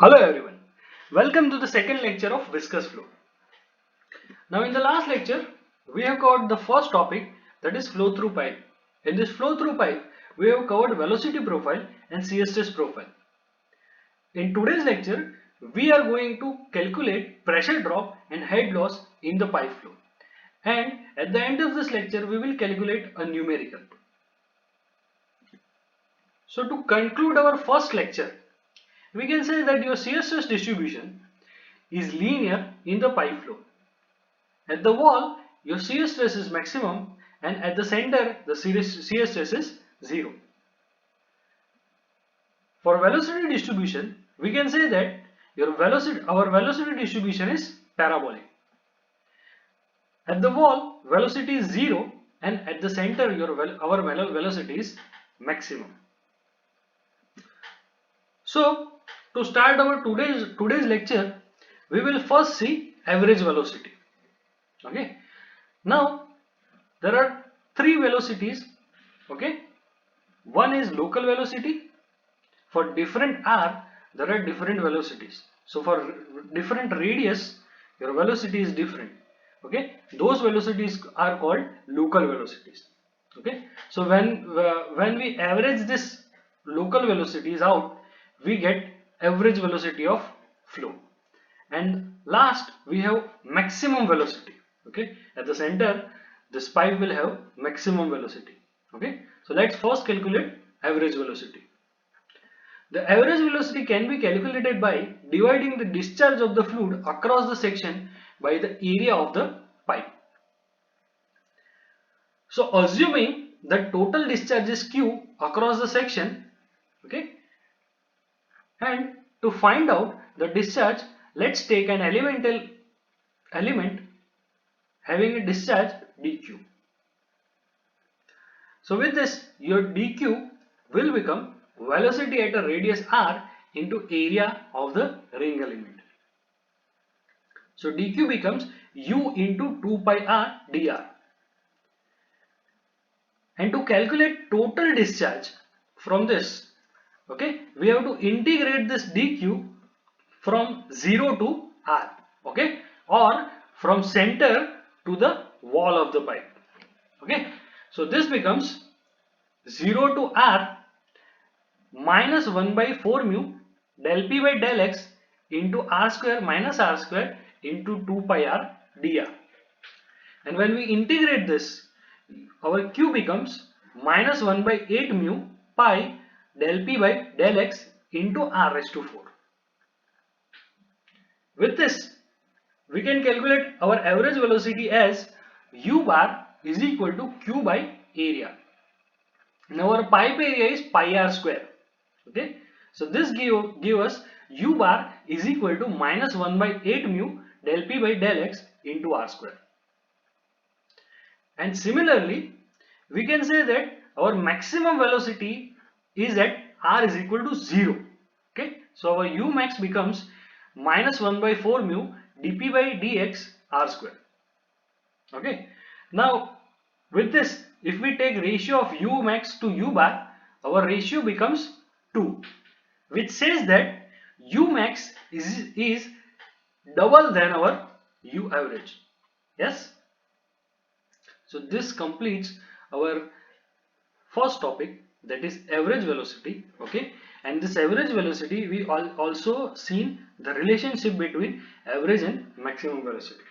Hello everyone, welcome to the second lecture of Viscous Flow. Now in the last lecture, we have covered the first topic, that is flow through pipe. In this flow through pipe, we have covered velocity profile and shear stress profile. In today's lecture, we are going to calculate pressure drop and head loss in the pipe flow. And at the end of this lecture, we will calculate a numerical. So to conclude our first lecture, we can say that your shear stress distribution is linear in the pipe flow. At the wall, your shear stress is maximum, and at the center, the shear stress is 0. For velocity distribution, we can say that our velocity distribution is parabolic. At the wall, velocity is 0, and at the center, our velocity is maximum. So, to start our today's lecture, we will first see average velocity. Okay. Now, there are three velocities. Okay. One is local velocity. For different r, there are different velocities. So for different radius, your velocity is different. Okay. Those velocities are called local velocities. Okay. So when we average this local velocities out, we get average velocity of flow. And last, we have maximum velocity. Okay, at the center, this pipe will have maximum velocity. Okay, so let's first calculate average velocity. The average velocity can be calculated by dividing the discharge of the fluid across the section by the area of the pipe. So assuming the total discharge is Q across the section, okay, and to find out the discharge, let's take an element having a discharge dq. So with this, your dq will become velocity at a radius r into area of the ring element. So dq becomes u into 2 pi r dr. And to calculate total discharge from this, okay, we have to integrate this dq from 0 to r, okay, or from center to the wall of the pipe. Okay, so this becomes 0 to r minus 1 by 4 mu del p by del x into r square minus r square into 2 pi r dr. And when we integrate this, our q becomes minus 1 by 8 mu pi del p by del x into r raised to 4. With this, we can calculate our average velocity as u bar is equal to q by area. Now our pipe area is pi r square. Okay, so this give us u bar is equal to minus 1 by 8 mu del p by del x into r square. And similarly, we can say that our maximum velocity is at r is equal to 0. Okay, so our u max becomes minus 1 by 4 mu dp by dx r square. Okay, now with this, if we take ratio of u max to u bar, our ratio becomes 2, which says that u max is double than our u average. Yes, so this completes our first topic, that is average velocity. Okay, and this average velocity, we also seen the relationship between average and maximum velocity.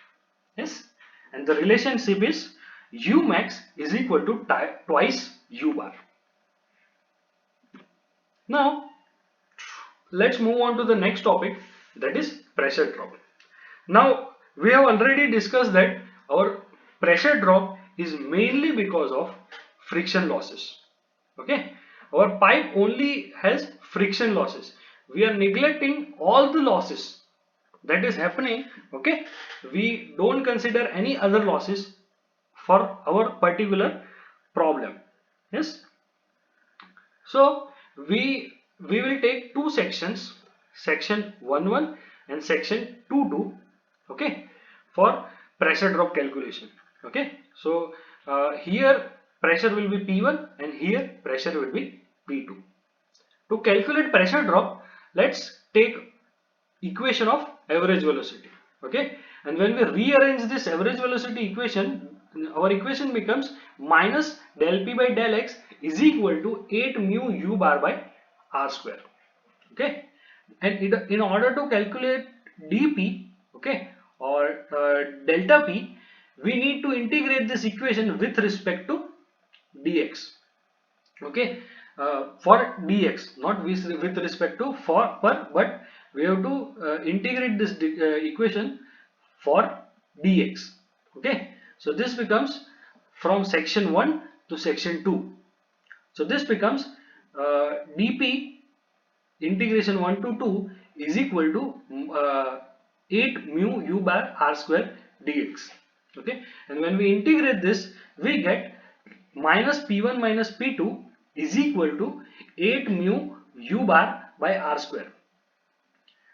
Yes, and the relationship is u max is equal to twice u bar. Now let's move on to the next topic, that is pressure drop. Now we have already discussed that our pressure drop is mainly because of friction losses. Okay, our pipe only has friction losses. We are neglecting all the losses that is happening. Okay, we don't consider any other losses for our particular problem. Yes, so we will take two sections, section 1.1 and section 2.2, okay, for pressure drop calculation. Okay, so here pressure will be P1 and here pressure will be P2. To calculate pressure drop, let's take equation of average velocity. Okay, and when we rearrange this average velocity equation, our equation becomes minus del p by del x is equal to 8 mu u bar by r square. Okay, and in order to calculate dp, okay, or delta p, we need to integrate this equation with respect to dx. Okay, for dx, not with respect to for per, but we have to integrate this equation for dx. Okay, so this becomes from section 1 to section 2. So this becomes dp integration 1 to 2 is equal to 8 mu u bar r square dx. Okay, and when we integrate this, we get minus p1 minus p2 is equal to 8 mu u bar by r square.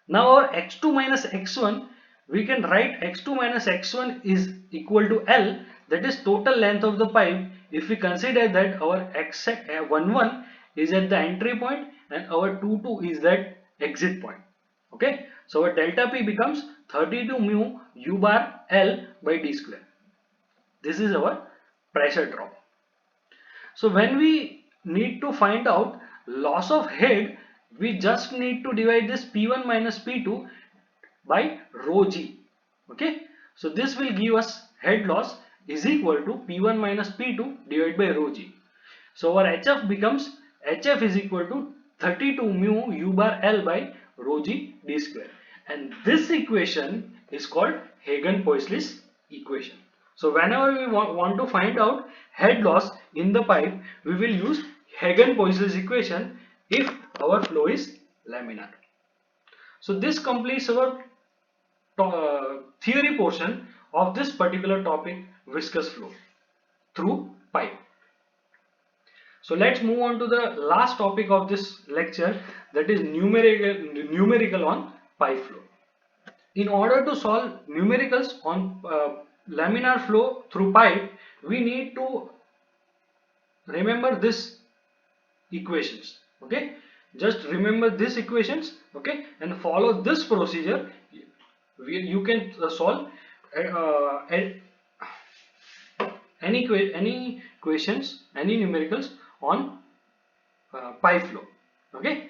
Now our x2 minus x1, we can write x2 minus x1 is equal to L, that is total length of the pipe, if we consider that our x11 is at the entry point and our 22 is that exit point. Okay, so our delta P becomes 32 mu u bar L by d square. This is our pressure drop. So when we need to find out loss of head, we just need to divide this P1 minus P2 by rho g. Okay, so this will give us head loss is equal to P1 minus P2 divided by rho g. So our HF becomes HF is equal to 32 mu u bar L by rho g d square, and this equation is called Hagen-Poiseuille equation. So whenever we want to find out head loss in the pipe, we will use Hagen-Poiseuille equation if our flow is laminar. So this completes our theory portion of this particular topic, viscous flow through pipe. So let's move on to the last topic of this lecture, that is numerical on pipe flow. In order to solve numericals on laminar flow through pipe, we need to remember this equations. Okay, just remember these equations. Okay, and follow this procedure. You can solve any equations, any numericals on pipe flow. Okay,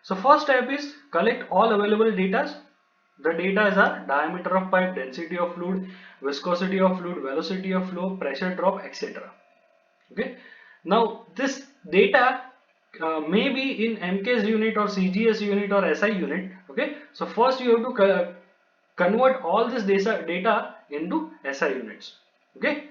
so first step is collect all available data. The data are diameter of pipe, density of fluid, viscosity of fluid, velocity of flow, pressure drop, etc. Okay, now this data may be in MKS unit or CGS unit or SI unit. Okay, so first you have to convert all this data into SI units. Okay,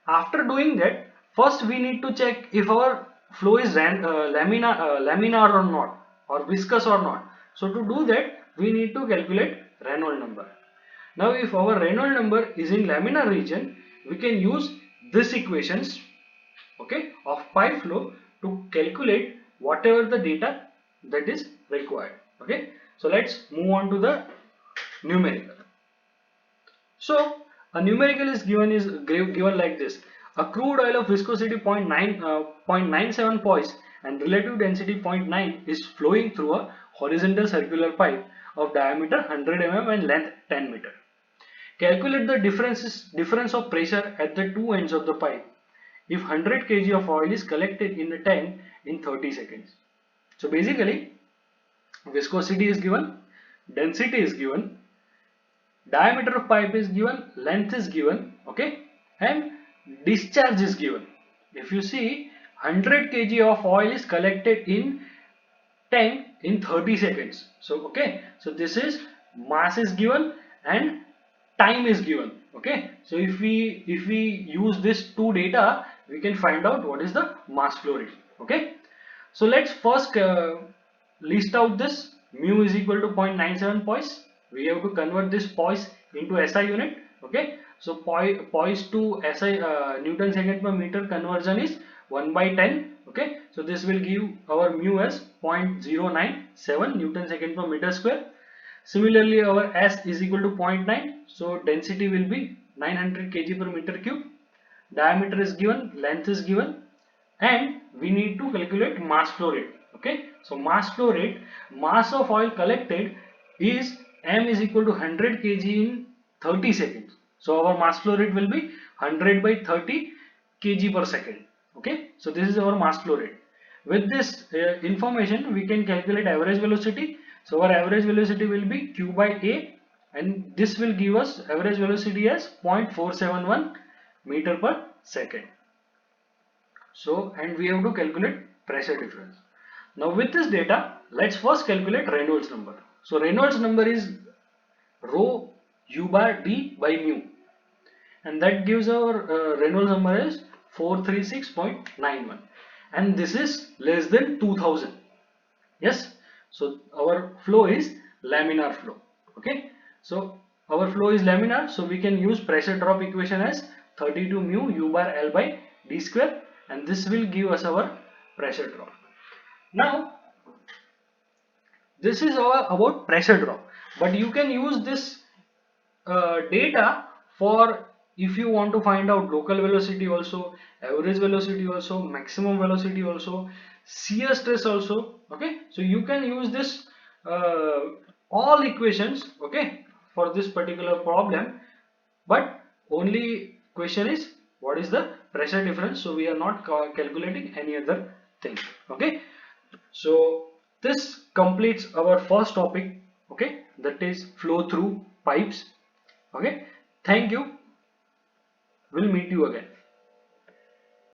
after doing that, first we need to check if our flow is laminar or not, or viscous or not. So to do that, we need to calculate Reynolds number. Now if our Reynolds number is in laminar region, we can use this equations, okay, of pipe flow to calculate whatever the data that is required. Okay, so let's move on to the numerical. So a numerical is given like this: a crude oil of viscosity 0.97 poise and relative density 0.9 is flowing through a horizontal circular pipe of diameter 100 mm and length 10 meter. Calculate the difference of pressure at the two ends of the pipe if 100 kg of oil is collected in a tank in 30 seconds. So basically, viscosity is given, density is given, diameter of pipe is given, length is given, okay, and discharge is given. If you see, 100 kg of oil is collected in tank in 30 seconds. So okay, so this is mass is given and time is given. Okay, so if we use this two data, we can find out what is the mass flow rate. Okay, so let's first list out this. Mu is equal to 0.97 poise. We have to convert this poise into SI unit. Okay, so poise to SI Newton second per meter conversion is 1 by 10. Okay, so this will give our mu as 0.097 Newton second per meter square. Similarly, our S is equal to 0.9, so density will be 900 kg per meter cube. Diameter is given, length is given, and we need to calculate mass flow rate. Okay, so mass flow rate, mass of oil collected is m is equal to 100 kg in 30 seconds. So our mass flow rate will be 100 by 30 kg per second. Okay, so this is our mass flow rate. With this information, we can calculate average velocity. So our average velocity will be q by a, and this will give us average velocity as 0.471 meter per second. So, and we have to calculate pressure difference. Now with this data, let's first calculate Reynolds number. So Reynolds number is rho u bar d by mu, and that gives our Reynolds number is 436.91, and this is less than 2000. Yes, so our flow is laminar flow. Okay, so our flow is laminar, so we can use pressure drop equation as 32 mu u bar L by d square, and this will give us our pressure drop. Now this is about pressure drop, but you can use this data for if you want to find out local velocity also, average velocity also, maximum velocity also, shear stress also. Okay, so you can use this all equations, okay, for this particular problem, but only question is what is the pressure difference. So we are not calculating any other thing. Okay, so this completes our first topic, okay, that is flow through pipes. Okay, thank you, we'll meet you again.